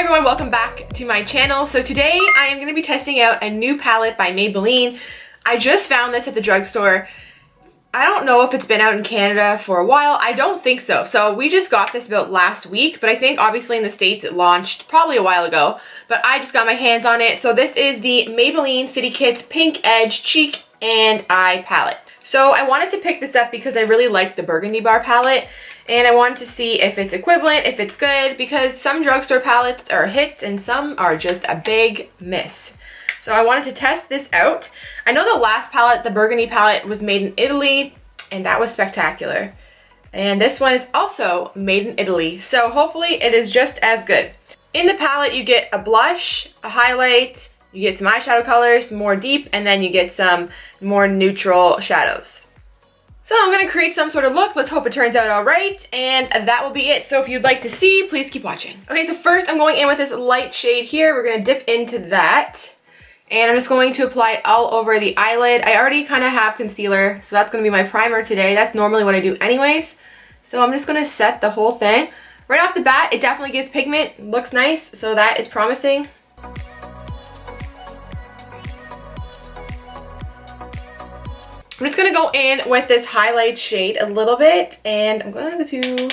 everyone, welcome back to my channel. So today I am going to be testing out a new palette by Maybelline. I just found this at the drugstore. I don't know if it's been out in Canada for a while. I don't think so. So we just got this about last week, but I think obviously in the States it launched probably a while ago, but I just got my hands on it. So this is the Maybelline City Kits Pink Edge Cheek and Eye Palette. So I wanted to pick this up because I really like the Burgundy bar palette, and I wanted to see if it's equivalent, if it's good, because some drugstore palettes are a hit and some are just a big miss. So I wanted to test this out. I know the last palette, the Burgundy palette, was made in Italy, and that was spectacular. And this one is also made in Italy, so hopefully it is just as good. In the palette, you get a blush, a highlight, you get some eyeshadow colors, more deep, and then you get some more neutral shadows. So I'm going to create some sort of look. Let's hope it turns out all right, and that will be it. So if you'd like to see, please keep watching. Okay, so first I'm going in with this light shade here. We're going to dip into that, and I'm just going to apply it all over the eyelid. I already kind of have concealer, so that's going to be my primer today. That's normally what I do anyways. So I'm just going to set the whole thing. Right off the bat, it definitely gives pigment. Looks nice, so that is promising. I'm just going to go in with this highlight shade a little bit, and I'm going to...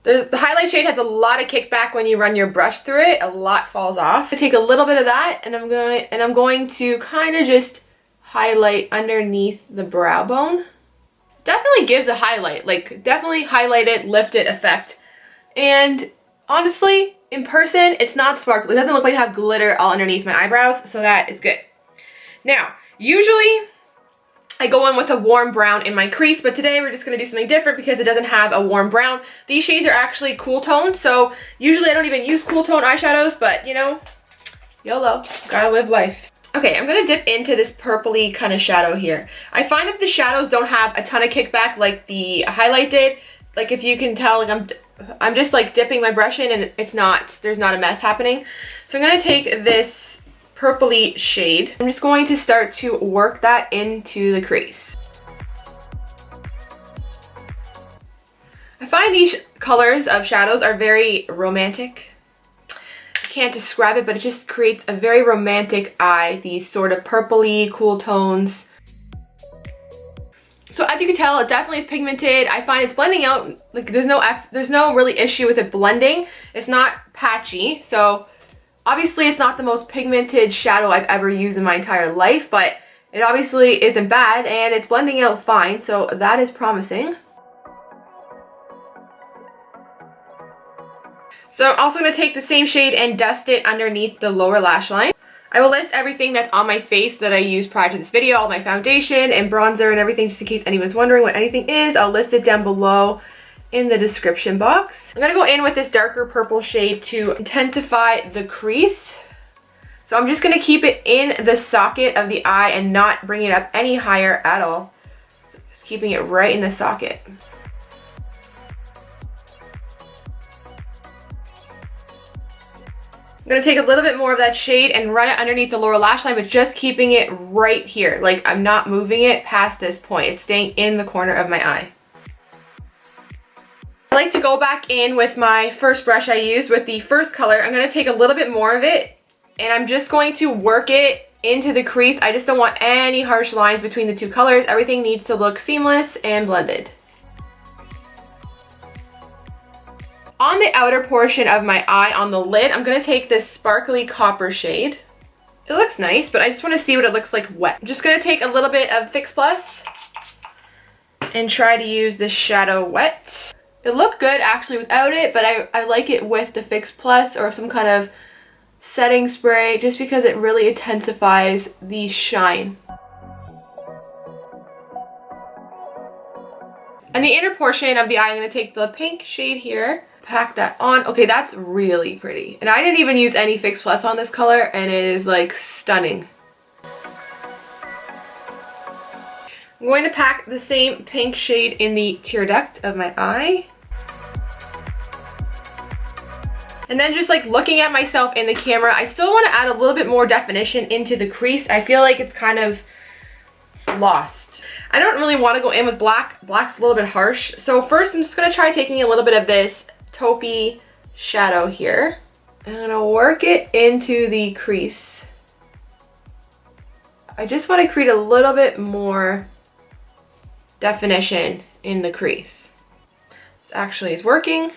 the highlight shade has a lot of kickback when you run your brush through it. A lot falls off. I take a little bit of that, and I'm going to kind of just highlight underneath the brow bone. Definitely gives a highlight, like definitely highlight it, lift it effect. And honestly, in person, it's not sparkly. It doesn't look like I have glitter all underneath my eyebrows, so that is good. Now, usually I go in with a warm brown in my crease, but today we're just going to do something different because it doesn't have a warm brown. These shades are actually cool toned, so usually I don't even use cool tone eyeshadows, but you know, YOLO, gotta live life. Okay, I'm going to dip into this purpley kind of shadow here. I find that the shadows don't have a ton of kickback like the highlight did. Like if you can tell, like I'm just like dipping my brush in and there's not a mess happening. So I'm going to take this purpley shade. I'm just going to start to work that into the crease. I find these colors of shadows are very romantic. I can't describe it, but it just creates a very romantic eye, these sort of purpley, cool tones. So as you can tell, it definitely is pigmented. I find it's blending out, like there's no really issue with it blending. It's not patchy, so obviously it's not the most pigmented shadow I've ever used in my entire life, but it obviously isn't bad and it's blending out fine, so that is promising. So I'm also going to take the same shade and dust it underneath the lower lash line. I will list everything that's on my face that I used prior to this video, all my foundation and bronzer and everything, just in case anyone's wondering what anything is. I'll list it down below in the description box. I'm going to go in with this darker purple shade to intensify the crease. So I'm just going to keep it in the socket of the eye and not bring it up any higher at all. Just keeping it right in the socket. I'm going to take a little bit more of that shade and run it underneath the lower lash line, but just keeping it right here. Like I'm not moving it past this point. It's staying in the corner of my eye. I like to go back in with my first brush I used with the first color. I'm going to take a little bit more of it and I'm just going to work it into the crease. I just don't want any harsh lines between the two colors. Everything needs to look seamless and blended. On the outer portion of my eye on the lid, I'm going to take this sparkly copper shade. It looks nice, but I just want to see what it looks like wet. I'm just going to take a little bit of Fix Plus and try to use this shadow wet. It looked good actually without it, but I like it with the Fix Plus or some kind of setting spray just because it really intensifies the shine. And the inner portion of the eye, I'm going to take the pink shade here, pack that on. Okay, that's really pretty. And I didn't even use any Fix Plus on this color, and it is like stunning. I'm going to pack the same pink shade in the tear duct of my eye. And then just like looking at myself in the camera, I still want to add a little bit more definition into the crease. I feel like it's kind of lost. I don't really want to go in with black. Black's a little bit harsh. So first I'm just going to try taking a little bit of this taupey shadow here And I'm gonna work it into the crease. I just want to create a little bit more definition in the crease. This actually is working.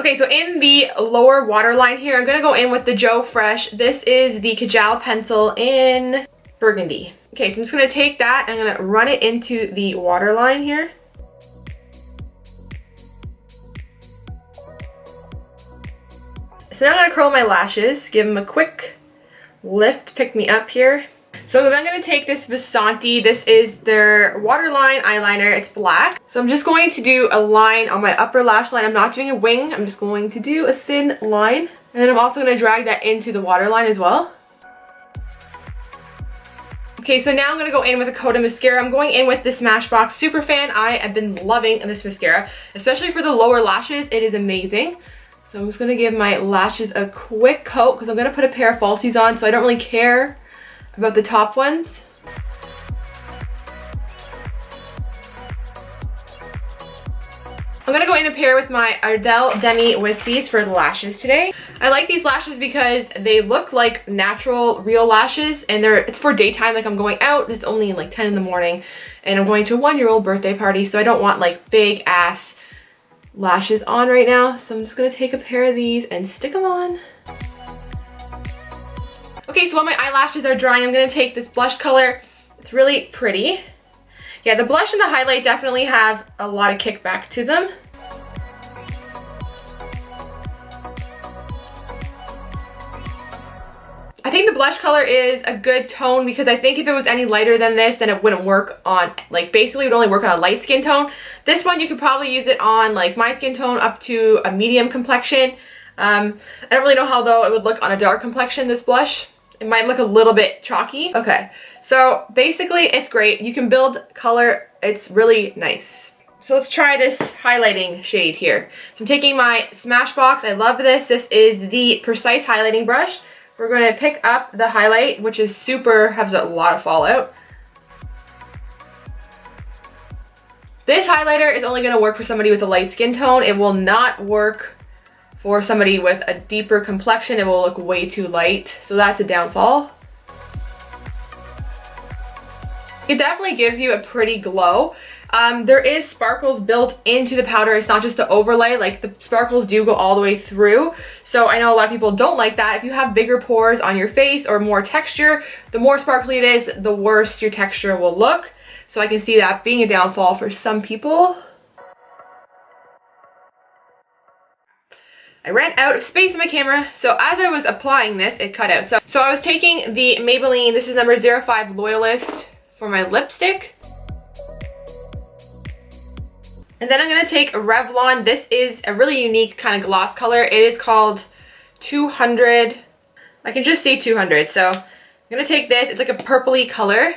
Okay, so in the lower waterline here, I'm gonna go in with the Joe Fresh. This is the Kajal pencil in Burgundy. Okay, so I'm just gonna take that and I'm gonna run it into the waterline here. So now I'm gonna curl my lashes, give them a quick lift, pick me up here. So then I'm going to take this Vasanti. This is their waterline eyeliner. It's black. So I'm just going to do a line on my upper lash line. I'm not doing a wing. I'm just going to do a thin line. And then I'm also going to drag that into the waterline as well. Okay, so now I'm going to go in with a coat of mascara. I'm going in with the Smashbox Super Fan. I have been loving this mascara, especially for the lower lashes. It is amazing. So I'm just going to give my lashes a quick coat because I'm going to put a pair of falsies on, so I don't really care about the top ones. I'm going to go in and pair with my Ardell Demi Wispies for the lashes today. I like these lashes because they look like natural, real lashes, and it's for daytime, like I'm going out. It's only like 10 in the morning, and I'm going to a 1-year-old birthday party, so I don't want like big ass lashes on right now. So I'm just gonna take a pair of these and stick them on. Okay, so while my eyelashes are drying, I'm gonna take this blush color. It's really pretty. Yeah, the blush and the highlight definitely have a lot of kickback to them. I think the blush color is a good tone because I think if it was any lighter than this, then it wouldn't work on, like basically it would only work on a light skin tone. This one you could probably use it on like my skin tone up to a medium complexion. I don't really know how though it would look on a dark complexion, this blush. It might look a little bit chalky. Okay, so basically it's great. You can build color, it's really nice. So let's try this highlighting shade here. So I'm taking my Smashbox, I love this. This is the Precise highlighting brush. We're going to pick up the highlight, which is has a lot of fallout. This highlighter is only going to work for somebody with a light skin tone. It will not work for somebody with a deeper complexion. It will look way too light, so that's a downfall. It definitely gives you a pretty glow. There is sparkles built into the powder. It's not just the overlay, like the sparkles do go all the way through. So I know a lot of people don't like that. If you have bigger pores on your face or more texture, the more sparkly it is, the worse your texture will look. So I can see that being a downfall for some people. I ran out of space in my camera, so as I was applying this, it cut out. So I was taking the Maybelline, this is number 05 Loyalist for my lipstick. And then I'm going to take a Revlon. This is a really unique kind of gloss color. It is called 200. I can just say 200. So I'm going to take this. It's like a purpley color.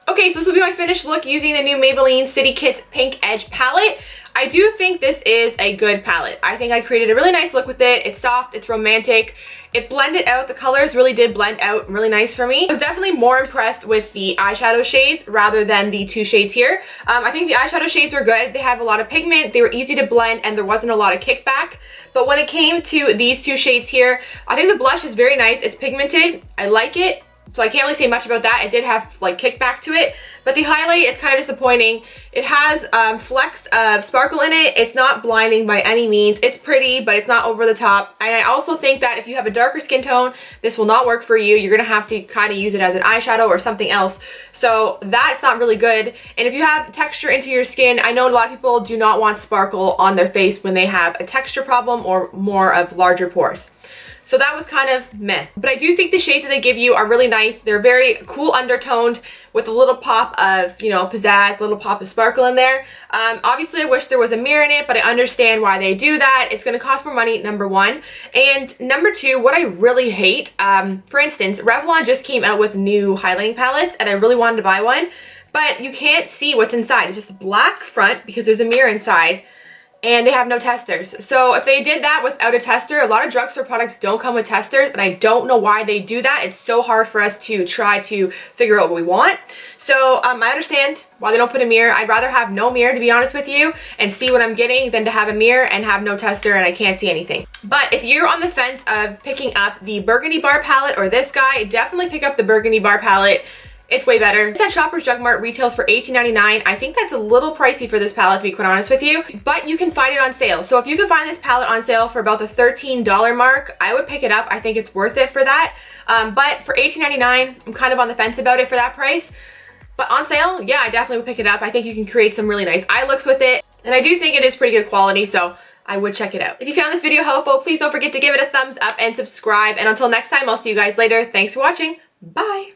Okay, so this will be my finished look using the new Maybelline City Kits Pink Edge palette. I do think this is a good palette. I think I created a really nice look with it. It's soft, it's romantic. It blended out, the colors really did blend out really nice for me. I was definitely more impressed with the eyeshadow shades rather than the two shades here. I think the eyeshadow shades were good. They have a lot of pigment, they were easy to blend, and there wasn't a lot of kickback. But when it came to these two shades here, I think the blush is very nice. It's pigmented, I like it. So I can't really say much about that. It did have like kickback to it, but the highlight is kind of disappointing. It has flecks of sparkle in it. It's not blinding by any means. It's pretty, but it's not over the top. And I also think that if you have a darker skin tone, this will not work for you. You're gonna have to kind of use it as an eyeshadow or something else. So that's not really good. And if you have texture into your skin, I know a lot of people do not want sparkle on their face when they have a texture problem or more of larger pores. So that was kind of meh. But I do think the shades that they give you are really nice. They're very cool undertoned with a little pop of, you know, pizzazz, a little pop of sparkle in there. Obviously, I wish there was a mirror in it, but I understand why they do that. It's going to cost more money, number one. And number two, what I really hate, for instance, Revlon just came out with new highlighting palettes, and I really wanted to buy one, but you can't see what's inside. It's just black front because there's a mirror inside. and they have no testers. So if they did that without a tester, a lot of drugstore products don't come with testers, and I don't know why they do that. It's so hard for us to try to figure out what we want. So I understand why they don't put a mirror. I'd rather have no mirror, to be honest with you, and see what I'm getting than to have a mirror and have no tester and I can't see anything. But if you're on the fence of picking up the Burgundy bar palette or this guy, definitely pick up the Burgundy bar palette. It's way better. This at Shoppers Drug Mart retails for $18.99. I think that's a little pricey for this palette, to be quite honest with you, but you can find it on sale. So if you can find this palette on sale for about the $13 mark, I would pick it up. I think it's worth it for that. But for $18.99, I'm kind of on the fence about it for that price. But on sale, yeah, I definitely would pick it up. I think you can create some really nice eye looks with it, and I do think it is pretty good quality, so I would check it out. If you found this video helpful, please don't forget to give it a thumbs up and subscribe. And until next time, I'll see you guys later. Thanks for watching. Bye.